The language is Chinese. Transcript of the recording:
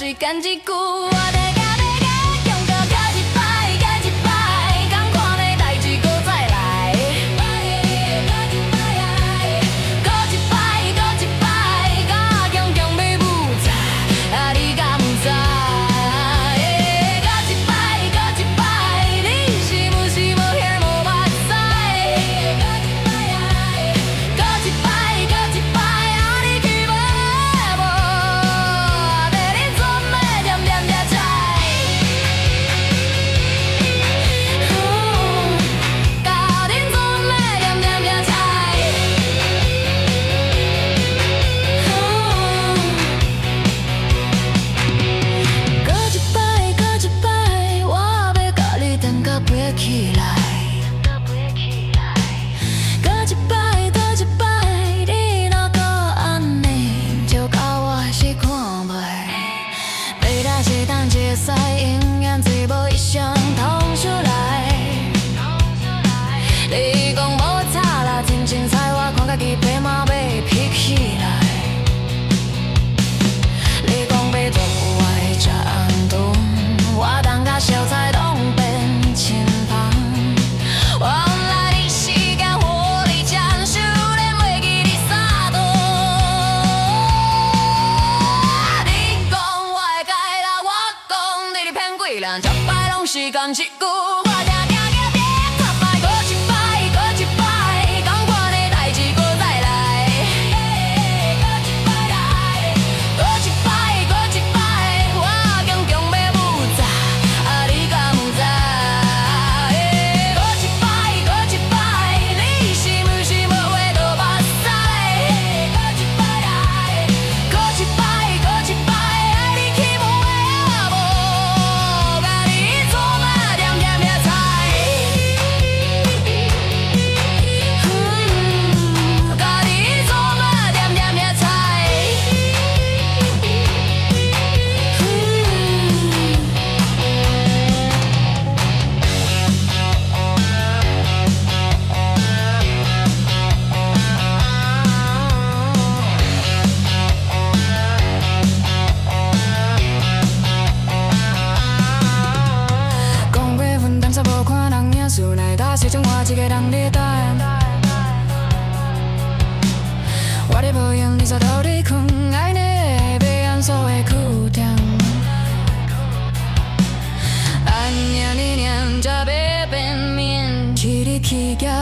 時間軸我哋用個個一擺個一擺趕快的代志搁再來個一擺個一擺甲強強要舞在啊你敢知個一擺個一擺你是不是無耳無目屎個一擺個一擺啊你去無帶你做咩點點點菜甲你做咩點點點菜個一擺個一擺我要甲你等到飛起來個一擺個一擺你若閣安尼就甲我是看袂背大是等一使永遠最無一聲通出來你講無差啦真精彩我看家己被馬被劈起來你講要做我的戰鬥我當甲小菜攏變親芳原來你是間火力戰士連袂記你啥道你講我會改啦我講你的騙鬼人這擺攏是講一句我聽聽聽聽這擺個一擺個一擺趕快的代志搁再來個一擺來個一擺個一擺我強強要舞在啊你敢知個一擺個一擺你是不是無話都目屎個一擺來個一擺個一擺愛你去無話無甲你做嘛點點點菜甲你做嘛點點點菜講過分擔煞無看人影事來打誰將我一個人在等我在無用你煞倒在困愛你要按所謂苦痛按念你念才要變面起你起價